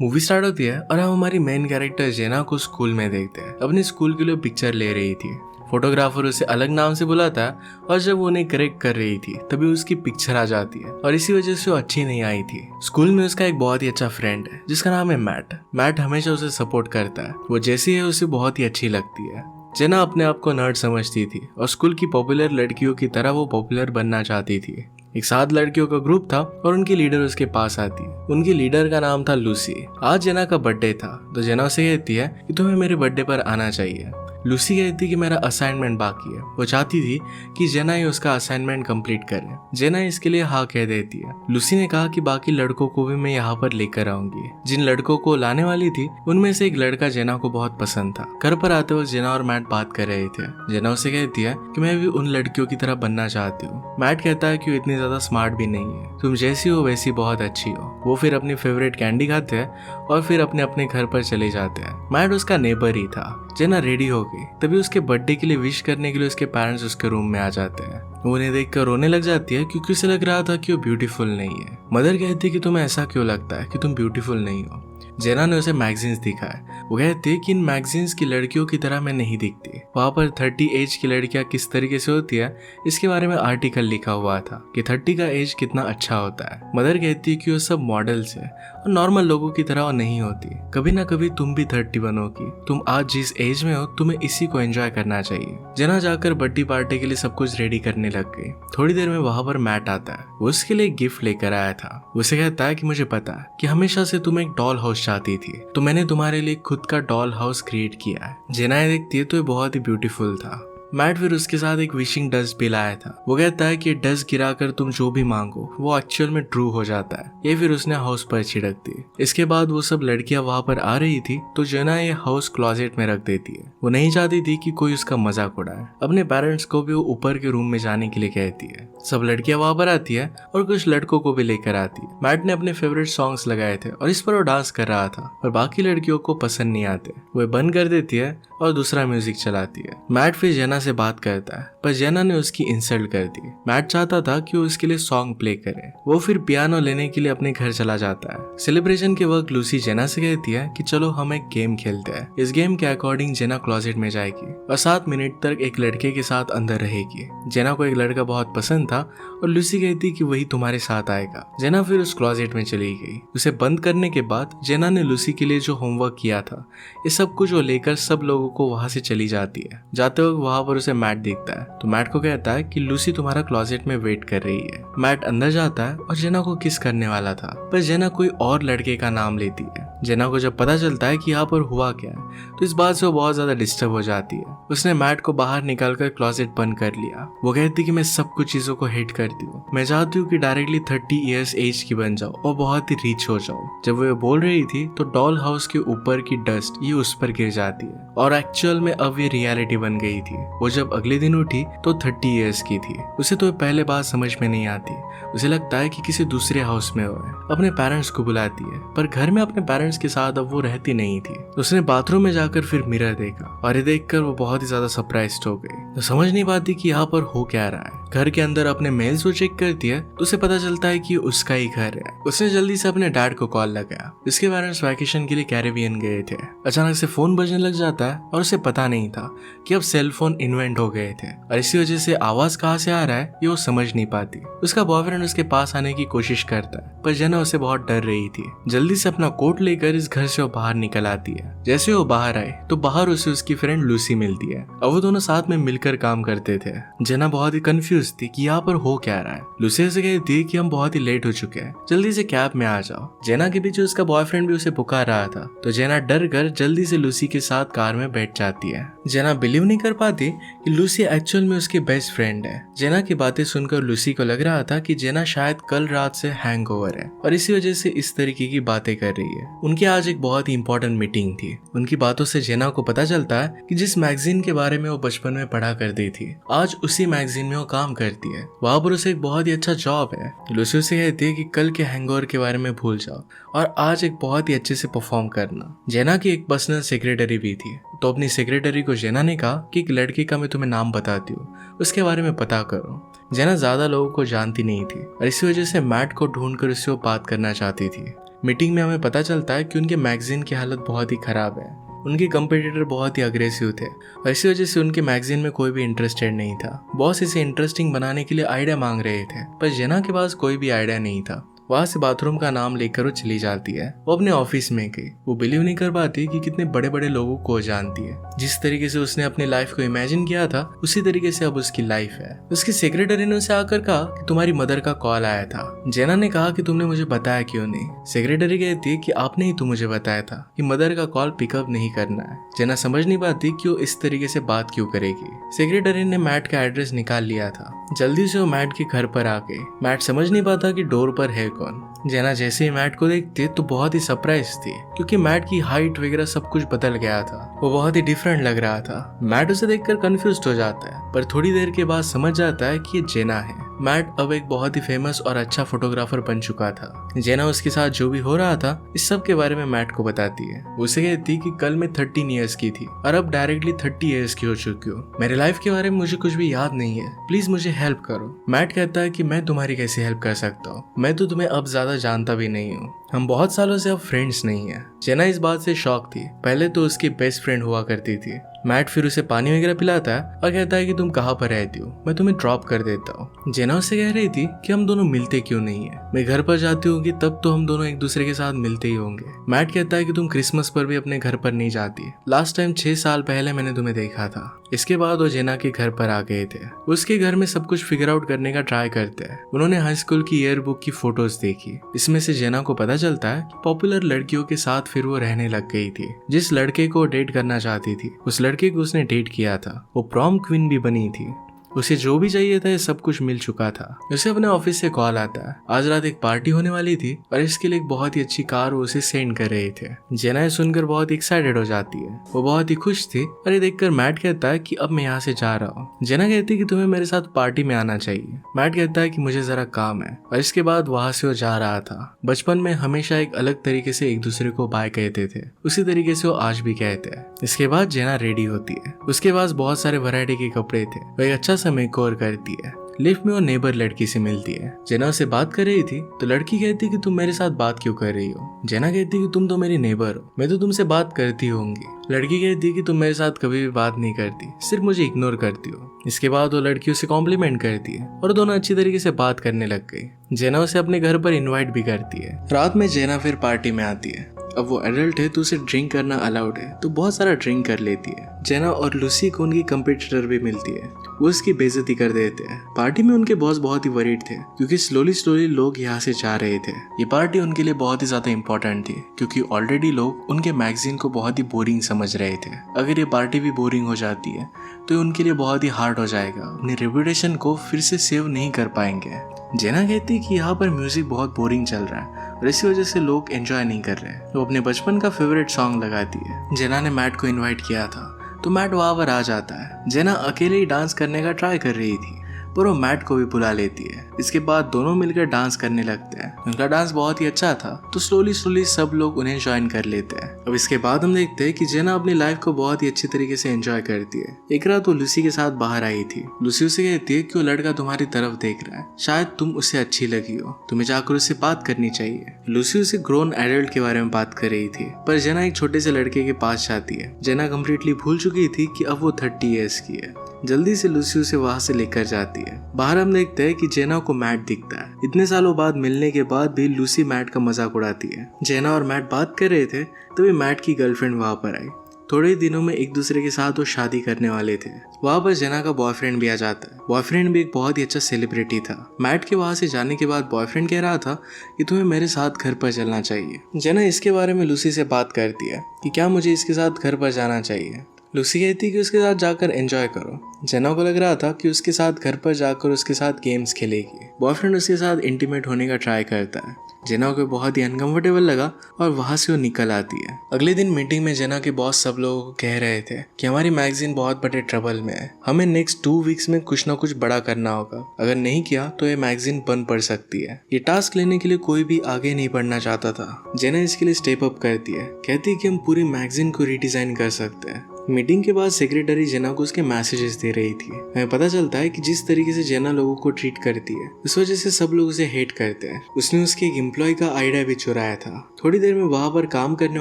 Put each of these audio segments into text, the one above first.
Movie start होती है और हम हमारी मेन कैरेक्टर जेना को स्कूल में देखते हैं। अपनी स्कूल के लिए पिक्चर ले रही थी। फोटोग्राफर उसे अलग नाम से बुलाता है और जब वो उन्हें करेक्ट कर रही थी तभी उसकी पिक्चर आ जाती है और इसी वजह से वो अच्छी नहीं आई थी। स्कूल में उसका एक बहुत ही अच्छा फ्रेंड है जिसका नाम है मैट। मैट हमेशा उसे सपोर्ट करता है। वो जैसी है उसे बहुत ही अच्छी लगती है। जेना अपने आप को नर्ड समझती थी और स्कूल की पॉपुलर लड़कियों की तरह वो पॉपुलर बनना चाहती थी। एक 7 लड़कियों का ग्रुप था और उनकी लीडर उसके पास आती है। उनकी लीडर का नाम था लूसी। आज जेना का बर्थडे था तो जेना उसे कहती है कि तुम्हें मेरे बर्थडे पर आना चाहिए। लूसी कहती कि मेरा असाइनमेंट बाकी है। वो चाहती थी कि जेना ही उसका असाइनमेंट कंप्लीट करे। जेना इसके लिए हाँ कह देती है। लूसी ने कहा कि बाकी लड़कों को भी मैं यहाँ पर लेकर आऊंगी। जिन लड़कों को लाने वाली थी उनमें से एक लड़का जेना को बहुत पसंद था। घर पर आते वक्त जेना और मैट बात कर रहे थे। जेना उसे कहती है कि मैं भी उन लड़कियों की तरह बनना चाहती हूँ। मैट कहता है कि वो इतनी ज्यादा स्मार्ट भी नहीं है, तुम जैसी हो वैसी बहुत अच्छी हो। वो फिर अपनी फेवरेट कैंडी खाते हैं और फिर अपने अपने घर पर चले जाते हैं। मैट उसका नेबर ही था। जेना रेडी हो गई तभी उसके बर्थडे के लिए विश करने के लिए उसके पेरेंट्स उसके रूम में आ जाते हैं। वो उन्हें देखकर रोने लग जाती है क्योंकि उसे लग रहा था कि वो ब्यूटीफुल नहीं है। मदर कहती है कि तुम्हें ऐसा क्यों लगता है कि तुम ब्यूटीफुल नहीं हो। जेना ने उसे मैगजीन्स दिखाए। वो कहती है कि इन मैगजीन्स की लड़कियों की तरह मैं नहीं दिखती। वहाँ पर 30 एज की लड़कियाँ किस तरीके से होती है इसके बारे में आर्टिकल लिखा हुआ था कि 30 का एज कितना अच्छा होता है। मदर कहती है कि वो सब मॉडल्स है और नॉर्मल लोगों की तरह नहीं होती। कभी ना कभी तुम भी 30 बनोगी। तुम आज जिस एज में हो तुम्हें इसी को एंजॉय करना चाहिए। जेना जाकर बर्थडे पार्टी के लिए सब कुछ रेडी करने लग गई। थोड़ी देर में वहाँ पर मैट आता है। वो उसके लिए गिफ्ट लेकर आया था। उसे कहता है कि मुझे पता है कि हमेशा से तुम एक डॉल हाउस चाहती थी तो मैंने तुम्हारे लिए खुद का डॉल हाउस क्रिएट किया है। जेना ये देखती है तो ये बहुत ही ब्यूटीफुल था। मैट फिर उसके साथ एक विशिंग डस्ट भी लाया था। वो कहता है कि डस्ट गिराकर तुम जो भी मांगो वो एक्चुअल में ट्रू हो जाता है। ये फिर उसने हाउस पर छिड़क दी। इसके बाद वो सब लड़कियां वहां पर आ रही थी तो जेना ये हाउस क्लोजेट में रख देती है। वो नहीं चाहती थी कि कोई उसका मजाक उड़ाए। अपने पेरेंट्स को भी वो ऊपर के रूम में जाने के लिए कहती है। सब लड़कियां वहां पर आती है और कुछ लड़कों को भी लेकर आती है। मैट ने अपने फेवरेट सॉन्ग्स लगाए थे और इस पर वो डांस कर रहा था और बाकी लड़कियों को पसंद नहीं आते। वो बंद कर देती है और दूसरा म्यूजिक चलाती है। मैट फिर जेना से बात करता है पर जेना ने उसकी इंसल्ट कर दी। मैट चाहता था कि वो उसके लिए सॉन्ग प्ले करे। वो फिर पियानो लेने के लिए अपने घर चला जाता है। सेलिब्रेशन के वक्त लूसी जेना से कहती है कि चलो हम एक गेम खेलते हैं। इस गेम के अकॉर्डिंग जेना क्लोजेट में जाएगी और 7 मिनट तक एक लड़के के साथ अंदर रहेगी। जेना को एक लड़का बहुत पसंद था और लूसी कहती कि वही तुम्हारे साथ आएगा। जेना फिर उस क्लोजेट में चली गई। उसे बंद करने के बाद जेना ने लूसी के लिए जो होमवर्क किया था ये सब कुछ वो लेकर सब लोगों को वहां से चली जाती है। जाते वक्त वहां पर उसे मैट दिखता है तो मैट को कहता है कि लूसी तुम्हारा क्लोजेट में वेट कर रही है। मैट अंदर जाता है और जेना को किस करने वाला था पर जेना कोई और लड़के का नाम लेती है। जेना को जब पता चलता है कि यहाँ पर हुआ क्या है तो इस बात से वो बहुत ज्यादा डिस्टर्ब हो जाती है। उसने मैट को बाहर निकालकर क्लोजेट बंद कर लिया। वो कहती कि मैं सब कुछ चीजों को हेट करती हूँ। मैं चाहती हूँ कि डायरेक्टली 30 इयर्स एज की बन जाओ और बहुत ही रिच हो जाओ। जब वो बोल रही थी तो डॉल हाउस के ऊपर की डस्ट ये उस पर गिर जाती है और एक्चुअल में अब ये रियलिटी बन गई थी। वो जब अगले दिन उठी तो 30 इयर्स की थी। उसे तो पहले बात समझ में नहीं आती। उसे लगता है कि किसी दूसरे हाउस में हो। अपने पेरेंट्स को बुलाती है पर घर में अपने पेरेंट्स के साथ अब वो रहती नहीं थी। उसने बाथरूम में जाकर फिर मिरर देखा और ये देखकर वो बहुत ही ज्यादा सरप्राइज्ड हो गई। तो समझ नहीं पाती कि यहाँ पर हो क्या रहा है। घर के अंदर अपने मेल्स को चेक करती है तो उसे पता चलता है कि उसका ही घर है। उसने जल्दी से अपने डैड को कॉल लगाया। इसके पेरेंट्स वैकेशन के लिए कैरेबियन गए थे। अचानक से फोन बजने लग जाता है और उसे पता नहीं था कि अब सेल फोन इन्वेंट हो गए थे और इसी वजह से आवाज कहाँ से आ रहा है ये वो समझ नहीं पाती। उसका बॉयफ्रेंड उसके पास आने की कोशिश करता है पर जेना उसे बहुत डर रही थी। जल्दी से अपना कोट लेकर इस घर से वो बाहर निकल आती है। जैसे वो बाहर आए तो बाहर उसे उसकी फ्रेंड लूसी मिलती है और वो दोनों साथ में मिलकर काम करते थे। जेना बहुत ही कंफ्यूज थी कि यहाँ पर हो क्या रहा है। लूसी से कहती है कि हम बहुत ही लेट हो चुके हैं, जल्दी से कैब में आ जाओ। जेना के पीछे उसका बॉयफ्रेंड भी उसे पुकार रहा था तो जेना डर कर जल्दी से लूसी के साथ कार में बैठ जाती है। जेना बिलीव नहीं कर पाती कि लूसी एक्चुअल में उसकी बेस्ट फ्रेंड है। जेना की बातें सुनकर लूसी को लग रहा था कि जेना शायद कल रात से हैंगओवर है और इसी वजह से इस तरीके की बातें कर रही है। उनकी आज एक बहुत ही इंपॉर्टेंट मीटिंग थी। उनकी बातों से जेना को पता चलता है कि जिस मैगजीन के बारे में वो बचपन में पढ़ा करती थी आज उसी मैगजीन में वो काम करती है। वहां पर उसे एक बहुत ही अच्छा जॉब है। लूसी उसे कहती है कि कल के हैंगओवर के बारे में भूल जाओ और आज एक बहुत ही अच्छे से परफॉर्म करना। जेना की एक पर्सनल सेक्रेटरी भी थी तो अपनी सेक्रेटरी को जेना ने कहा कि एक लड़के का मैं तुम्हें नाम बताती हूँ, उसके बारे में पता करो। जेना ज्यादा लोगों को जानती नहीं थी और इसी वजह से मैट को ढूंढकर उससे वो बात करना चाहती थी। मीटिंग में हमें पता चलता है कि उनके मैगजीन की हालत बहुत ही खराब है। उनके कंपटीटर बहुत ही अग्रेसिव थे और इसी वजह से उनके मैगजीन में कोई भी इंटरेस्टेड नहीं था। बॉस इसे इंटरेस्टिंग बनाने के लिए आइडिया मांग रहे थे, पर जेना के पास कोई भी आइडिया नहीं था। वहां से बाथरूम का नाम लेकर वो चली जाती है। वो अपने ऑफिस में गई। वो बिलीव नहीं कर पाती कि कितने बड़े बड़े लोगों को जानती है। जिस तरीके से उसने अपनी लाइफ को इमेजिन किया था उसी तरीके से अब उसकी लाइफ है। उसकी सेक्रेटरी ने उसे आकर कहा कि तुम्हारी मदर का कॉल आया था। जेना ने कहा कि तुमने मुझे बताया क्यों नहीं। सेक्रेटरी कहती है कि आपने ही तो मुझे बताया था कि मदर का कॉल पिकअप नहीं करना है। जेना समझ नहीं पाती कि वो इस तरीके से बात क्यों करेगी। सेक्रेटरी ने मैट का एड्रेस निकाल लिया था। जल्दी से वो मैट के घर पर आ गई। मैट समझ नहीं पाता कि डोर पर है कौन। जेना जैसे ही मैट को देखती तो बहुत ही सरप्राइज थी, क्योंकि मैट की हाइट वगैरह सब कुछ बदल गया था। वो बहुत ही डिफरेंट लग रहा था। मैट उसे देखकर कंफ्यूज्ड हो जाता है, पर थोड़ी देर के बाद समझ जाता है कि ये जेना है। मैट अब एक बहुत ही फेमस और अच्छा फोटोग्राफर बन चुका था। जेना उसके साथ जो भी हो रहा था इस सब के बारे में मैट को बताती है। उसे कहती कि कल मैं 13 इयर्स की थी और अब डायरेक्टली 30 इयर्स की हो चुकी हूँ। मेरे लाइफ के बारे में मुझे कुछ भी याद नहीं है, प्लीज मुझे हेल्प करो। मैट कहता है कि मैं तुम्हारी कैसे हेल्प कर सकता हूँ, मैं तो तुम्हें अब ज्यादा जानता भी नहीं हूँ, हम बहुत सालों से अब फ्रेंड्स नहीं है। जेना इस बात से शॉक थी। पहले तो उसकी बेस्ट फ्रेंड हुआ करती थी। मैट फिर उसे पानी वगैरह पिलाता है और कहता है कि तुम कहाँ पर रहती हो, मैं तुम्हें ड्रॉप कर देता हूँ। जेना उससे कह रही थी कि हम दोनों मिलते क्यों नहीं है, मैं घर पर जाती होगी तब तो हम दोनों एक दूसरे के साथ मिलते ही होंगे। मैट कहता है कि तुम क्रिसमस पर भी अपने घर पर नहीं जाती, लास्ट टाइम 6 साल पहले मैंने तुम्हें देखा था। इसके बाद वो जेना के घर पर आ गए थे। उसके घर में सब कुछ फिगर आउट करने का ट्राई करते हैं। उन्होंने हाई स्कूल की ईयर बुक की फोटोज देखी। इसमें से जेना को पता चलता है कि पॉपुलर लड़कियों के साथ फिर वो रहने लग गई थी। जिस लड़के को डेट करना चाहती थी उस लड़के को उसने डेट किया था। वो प्रॉम क्वीन भी बनी थी। उसे जो भी चाहिए था ये सब कुछ मिल चुका था। उसे अपने ऑफिस से कॉल आता है। आज रात एक पार्टी होने वाली थी और इसके लिए एक बहुत ही अच्छी कार वो उसे सेंड कर रहे थे। जेना ये सुनकर बहुत एक्साइटेड हो जाती है। वो बहुत ही खुश थी और ये देखकर मैट कहता है कि अब मैं यहाँ से जा रहा हूँ। जेना कहती है कि तुम्हें मेरे साथ पार्टी में आना चाहिए। मैट कहता है कि मुझे जरा काम है और इसके बाद वहां से वो जा रहा था। बचपन में हमेशा एक अलग तरीके से एक दूसरे को बाय कहते थे, उसी तरीके से वो आज भी कहते हैं। इसके बाद जेना रेडी होती है। उसके पास बहुत सारे वैरायटी के कपड़े थे। वो एक अच्छा मेकओवर करती है। लिफ्ट में वो नेबर लड़की से मिलती है। जेना उससे बात कर रही थी तो लड़की कहती कि तुम मेरे साथ बात क्यों कर रही हो। जेना कहती कि तुम तो मेरी नेबर हो, मैं तो तुमसे बात करती होंगी। लड़की कहती कि तुम मेरे साथ कभी भी बात नहीं करती, सिर्फ मुझे इग्नोर करती हो। इसके बाद वो लड़की उसे कॉम्प्लीमेंट करती है और दोनों अच्छी तरीके से बात करने लग गई। जेना उसे अपने घर पर इन्वाइट भी करती है। रात में जेना फिर पार्टी में आती है। अब वो एडल्ट है तो उसे ड्रिंक करना अलाउड है, तो बहुत सारा ड्रिंक कर लेती है। जेना और लूसी को उनकी कंपटीटर भी मिलती है। वो उसकी बेइज्जती कर देते हैं। पार्टी में उनके बॉस बहुत ही वरीड थे, क्योंकि स्लोली लोग यहाँ से जा रहे थे। ये पार्टी उनके लिए बहुत ही ज्यादा इंपॉर्टेंट थी, क्योंकि ऑलरेडी लोग उनके मैगजीन को बहुत ही बोरिंग समझ रहे थे। अगर ये पार्टी भी बोरिंग हो जाती है तो ये उनके लिए बहुत ही हार्ड हो जाएगा। अपनी रेपुटेशन को फिर से सेव नहीं कर पाएंगे। जेना कहती है कि यहाँ पर म्यूजिक बहुत बोरिंग चल रहा है और इसी वजह से लोग एंजॉय नहीं कर रहे। वो अपने बचपन का फेवरेट सॉन्ग लगाती है। जेना ने मैट को इनवाइट किया था तो मैट वहां पर आ जाता है। जेना अकेले ही डांस करने का ट्राई कर रही थी, पर वो मैट को भी बुला लेती है। इसके बाद दोनों मिलकर डांस करने लगते हैं। उनका डांस बहुत ही अच्छा था, तो स्लोली सब लोग उन्हें ज्वाइन कर लेते हैं। अब इसके बाद हम देखते हैं कि जेना अपनी लाइफ को बहुत ही अच्छी तरीके से एंजॉय करती है। एक रात वो लूसी के साथ बाहर आई थी। लूसी उसे कहती है कि वो लड़का तुम्हारी तरफ देख रहा है, शायद तुम उसे अच्छी लगी हो, तुम्हें जाकर उससे बात करनी चाहिए। लूसी उसे ग्रोन एडल्ट के बारे में बात कर रही थी, पर जेना एक छोटे से लड़के के पास जाती है। जेना कम्प्लीटली भूल चुकी थी कि अब वो 30 ईयर्स की है। जल्दी से लूसी उसे वहां से लेकर जाती है। बाहर हम देखते हैं कि जेना को मैट दिखता है। इतने सालों बाद मिलने के बाद भी लूसी मैट का मजाक उड़ाती है। जेना और मैट बात कर रहे थे तभी मैट की गर्लफ्रेंड वहां पर आई। थोड़े दिनों में एक दूसरे के साथ वो शादी करने वाले थे। वहां पर जेना का बॉयफ्रेंड भी आ जाता है। बॉयफ्रेंड भी एक बहुत ही अच्छा सेलिब्रिटी था। मैट के वहां से जाने के बाद बॉयफ्रेंड कह रहा था कि तुम्हें मेरे साथ घर पर चलना चाहिए। जेना इसके बारे में लूसी से बात करती है कि क्या मुझे इसके साथ घर पर जाना चाहिए। लूसी कहती है कि उसके साथ जाकर एंजॉय करो। जेना को लग रहा था कि उसके साथ घर पर जाकर उसके साथ गेम्स खेलेगी। बॉयफ्रेंड उसके साथ इंटीमेट होने का ट्राई करता है। जेना को बहुत ही अनकंफर्टेबल लगा और वहां से वो निकल आती है। अगले दिन मीटिंग में जेना के बॉस सब लोगों को कह रहे थे कि हमारी मैगजीन बहुत बड़े ट्रबल में है, हमें नेक्स्ट 2 वीक्स में कुछ ना कुछ बड़ा करना होगा। अगर नहीं किया तो ये मैगजीन बंद पड़ सकती है। ये टास्क लेने के लिए कोई भी आगे नहीं बढ़ना चाहता था। जेना इसके लिए स्टेप अप करती है। कहती है कि हम पूरी मैगजीन को रीडिजाइन कर सकते हैं। मीटिंग के बाद सेक्रेटरी जेना को उसके मैसेजेस दे रही थी। हमें पता चलता है कि जिस तरीके से जेना लोगों को ट्रीट करती है उस वजह से सब लोग उसे हेट करते हैं। उसने उसके एक एम्प्लॉय का आइडिया भी चुराया था। थोड़ी देर में वहाँ पर काम करने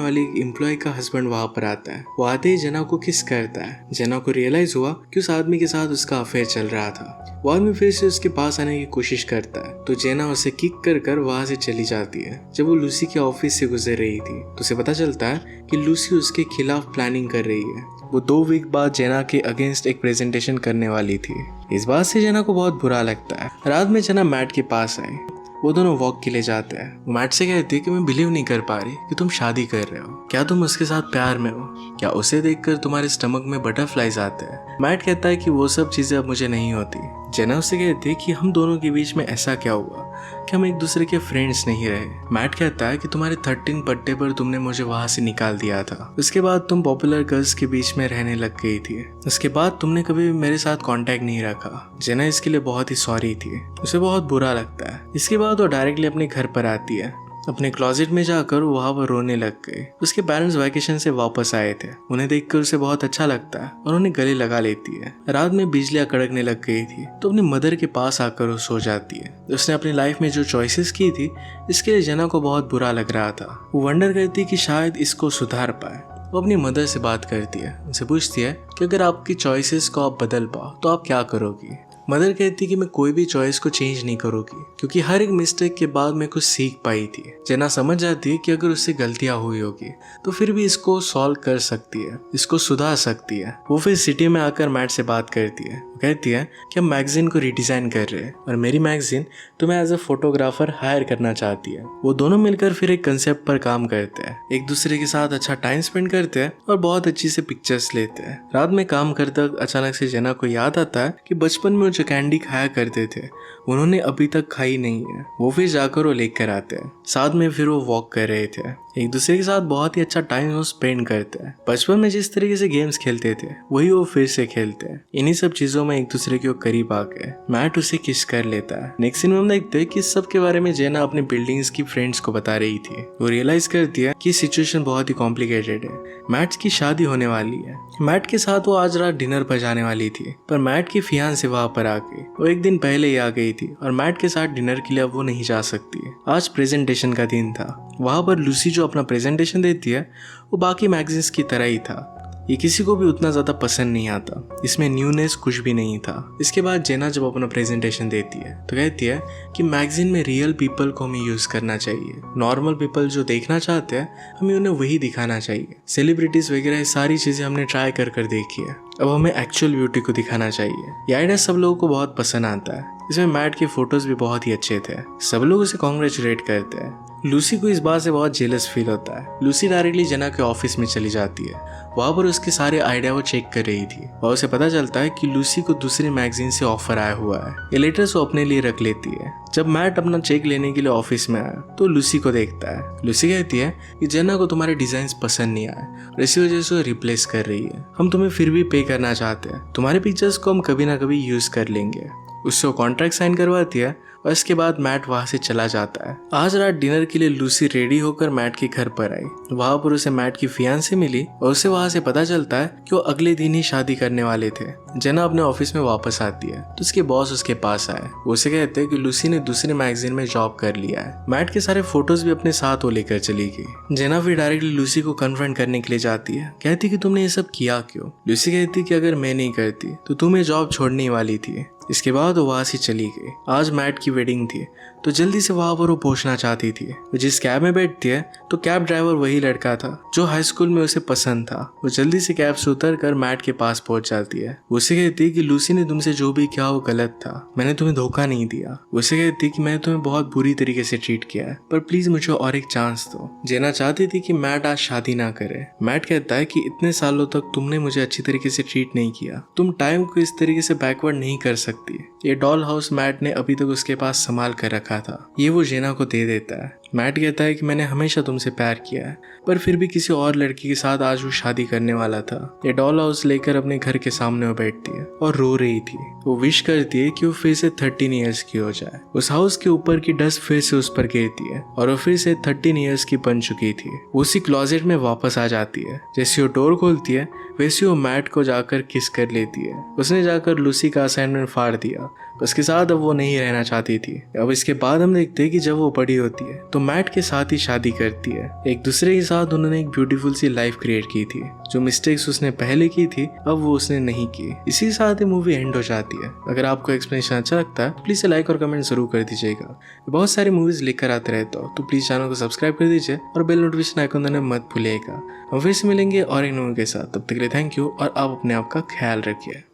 वाली एम्प्लॉय का हस्बैंड वहाँ पर आता है। वो आते ही जेना को किस करता है। जेना को रियलाइज हुआ कि उस आदमी के साथ उसका अफेयर चल रहा था। वो आदमी फिर से उसके पास आने की कोशिश करता है तो जेना उसे किक कर वहाँ से चली जाती है। जब वो लूसी के ऑफिस से गुजर रही थी तो उसे पता चलता है कि लूसी उसके खिलाफ प्लानिंग कर रही है। वो 2 वीक बाद जेना के अगेंस्ट एक प्रेजेंटेशन करने वाली थी। इस बात से जेना को बहुत बुरा लगता है। रात में जेना मैट के पास आई। वो दोनों वॉक के लिए जाते हैं। वो मैट से कहती है कि मैं बिलीव नहीं कर पा रही कि तुम शादी कर रहे हो। क्या तुम उसके साथ प्यार में हो? क्या उसे देखकर तुम्हारे स्टमक में बटरफ्लाइज आते हैं? मैट कहता है कि वो सब चीजें अब मुझे नहीं होती। जेना उससे कहती है कि हम दोनों के बीच में ऐसा क्या हुआ कि हम एक दूसरे के फ्रेंड्स नहीं रहे। मैट कहता है कि तुम्हारे 13 बर्थडे पर तुमने मुझे वहां से निकाल दिया था। उसके बाद तुम पॉपुलर गर्ल्स के बीच में रहने लग गई थी। उसके बाद तुमने कभी भी मेरे साथ कांटेक्ट नहीं रखा। जेना इसके लिए बहुत ही सॉरी थी। उसे बहुत बुरा लगता है। इसके बाद वो डायरेक्टली अपने घर पर आती है। अपने क्लोजेट में जाकर वो वहाँ पर रोने लग गए। उसके पेरेंट्स वैकेशन से वापस आए थे। उन्हें देखकर उसे बहुत अच्छा लगता है और उन्हें गले लगा लेती है। रात में बिजलियां कड़कने लग गई थी तो अपनी मदर के पास आकर वो सो जाती है। उसने अपनी लाइफ में जो चॉइसेस की थी इसके लिए जेना को बहुत बुरा लग रहा था। वो वंडर करती कि शायद इसको सुधार पाए। वो अपनी मदर से बात करती है। उनसे पूछती है कि अगर आपकी चॉइसेस को आप बदल पाओ तो आप क्या करोगी। मदर कहती कि मैं कोई भी चॉइस को चेंज नहीं करूंगी क्योंकि हर एक मिस्टेक के बाद मैं कुछ सीख पाई थी। जेना समझ जाती है कि अगर उससे गलतियां हुई होगी तो फिर भी इसको सॉल्व कर सकती है, इसको सुधार सकती है। वो फिर सिटी में आकर मैट से बात करती है। वो कहती है कि हम मैगजीन को रिडिजाइन कर रहे हैं और मेरी मैगजीन तुम्हें एज अ फोटोग्राफर हायर करना चाहती है। वो दोनों मिलकर फिर एक कंसेप्ट पर काम करते हैं, एक दूसरे के साथ अच्छा टाइम स्पेंड करते हैं और बहुत अच्छी से पिक्चर्स लेते हैं। रात में काम करते वक्त अचानक से जेना को याद आता है कि बचपन में जो कैंडी खाया करते थे उन्होंने अभी तक खाई नहीं है। वो फिर जाकर वो लेकर आते हैं। साथ में फिर वो वॉक कर रहे थे। एक दूसरे के साथ बहुत ही अच्छा टाइम वो स्पेंड करते हैं। बचपन में जिस तरीके से गेम्स खेलते थे वही वो फिर से खेलते हैं। इन्हीं सब चीजों में एक दूसरे के करीब आके मैट उसे किस कर लेता है। नेक्स्ट सीन में हम देखते हैं कि इस सब के बारे में जेना अपने बिल्डिंग्स की फ्रेंड्स को बता रही थी। वो रियलाइज करती है कि सिचुएशन बहुत ही कॉम्प्लिकेटेड है। मैट की शादी होने वाली है। मैट के साथ वो आज रात डिनर पर जाने वाली थी पर मैट की फियांसे वहां पर आ गई। वो एक दिन पहले ही आ गई थी और मैट के साथ डिनर के लिए अब वो नहीं जा सकती। आज प्रेजेंटेशन का दिन था। वहां पर लूसी जो अपना प्रेजेंटेशन देती है वो बाकी मैगजीन्स की तरह ही था। ये किसी को भी उतना ज़्यादा पसंद नहीं आता। इसमें न्यूनेस कुछ भी नहीं था। इसके बाद जेना जब अपना प्रेजेंटेशन देती है तो कहती है कि मैगजीन में रियल पीपल को हमें यूज़ करना चाहिए। नॉर्मल पीपल जो देखना चाहते हैं हमें उन्हें वही दिखाना चाहिए। सेलिब्रिटीज़ वगैरह सारी चीज़ें हमने ट्राई कर देखी है। अब हमें एक्चुअल ब्यूटी को दिखाना चाहिए। ये आइडिया सब लोगों को बहुत पसंद आता है। इसमें मैट के फोटोज भी बहुत ही अच्छे थे। सब लोग उसे कॉन्ग्रेचुलेट करते हैं। लूसी को इस बात से बहुत जेलस फील होता है। लूसी डायरेक्टली जेना के ऑफिस में चली जाती है। वहाँ पर उसके सारे आइडिया वो चेक कर रही थी और उसे पता चलता है कि लूसी को दूसरी मैगजीन से ऑफर आया हुआ है। ये लेटर्स वो अपने लिए रख लेती है। जब मैट अपना चेक लेने के लिए ऑफिस में आया तो लूसी को देखता है। लूसी कहती है कि जेना को तुम्हारे डिजाइन पसंद नहीं आए और इसी वजह से रिप्लेस कर रही है। हम तुम्हें फिर भी पे करना चाहते हैं। तुम्हारे पिक्चर्स को हम कभी ना कभी यूज कर लेंगे। उससे वो कॉन्ट्रैक्ट साइन करवाती है और इसके बाद मैट वहां से चला जाता है। आज रात डिनर के लिए लूसी रेडी होकर मैट के घर पर आई। वहां पर उसे मैट की फियांसे मिली और उसे वहां से पता चलता है कि वो अगले दिन ही शादी करने वाले थे। जेना अपने ऑफिस में वापस आती है तो उसके बॉस उसके पास आए। वो उसे कहते हैं कि लूसी ने दूसरे मैगजीन में जॉब कर लिया है। मैट के सारे फोटोज भी अपने साथ वो लेकर चली गई। जेना फिर डायरेक्टली लूसी को कन्फ्रंट करने के लिए जाती है। कहती कि तुमने ये सब किया क्यों? लूसी कहती कि अगर मैं नहीं करती तो तुम्हें जॉब छोड़ने ही वाली थी। इसके बाद वो वहां से चली गई। आज मैट की वेडिंग थी तो जल्दी से वहां पर वो पहुंचना चाहती थी। वो जिस कैब में बैठती है तो कैब ड्राइवर वही लड़का था जो हाई स्कूल में उसे पसंद था। वो जल्दी से कैब से उतर कर मैट के पास पहुंच जाती है। उसे कहती है कि लूसी ने तुमसे जो भी किया वो गलत था। मैंने तुम्हें धोखा नहीं दिया। उसे कहती है कि मैंने तुम्हें बहुत बुरी तरीके से ट्रीट किया है पर प्लीज मुझे और एक चांस दो। जेना चाहती थी कि मैट आज शादी ना करे। मैट कहता है कि इतने सालों तक तुमने मुझे अच्छी तरीके से ट्रीट नहीं किया। तुम टाइम को इस तरीके से बैकवर्ड नहीं कर सकती। ये डॉल हाउस मैट ने अभी तक उसके पास संभाल कर रखा था। ये वो जेना को दे देता है। मैट कहता है कि मैंने हमेशा तुमसे प्यार किया है, पर फिर भी किसी और लड़की के साथ आज वो शादी करने वाला था। ये डॉल हाउस लेकर अपने घर के सामने वो बैठती है और रो रही थी। वो विश करती है कि वो फिर से 13 ईयर्स की हो जाए। उस हाउस के ऊपर की डस्ट फिर से उस पर गिरती है और वो फिर से 13 ईयर्स की बन चुकी थी। वो उसी क्लोजेट में वापस आ जाती है। जैसे वो डोर खोलती है वैसे वो मैट को जाकर किस कर लेती है। उसने जाकर लूसी का असाइनमेंट फाड़ दिया। उसके साथ अब वो नहीं रहना चाहती थी। अब इसके बाद हम देखते हैं कि जब वो बड़ी होती है तो मैट के साथ ही शादी करती है। एक दूसरे के साथ उन्होंने एक ब्यूटीफुल सी लाइफ क्रिएट की थी। जो मिस्टेक्स उसने पहले की थी अब वो उसने नहीं की। इसी के साथ ही मूवी एंड हो जाती है। अगर आपको एक्सप्लेनेशन अच्छा लगता है प्लीज लाइक और कमेंट जरूर कर दीजिएगा। बहुत सारी मूवीज लेकर आते रहता हूँ तो प्लीज चैनल को सब्सक्राइब कर दीजिए और बेल नोटिफिकेशन आइकन दबाना मत भूलिएगा। हम फिर से मिलेंगे और एक मूवी के साथ। तब तक के लिए थैंक यू और आप अपने आप का ख्याल रखिए।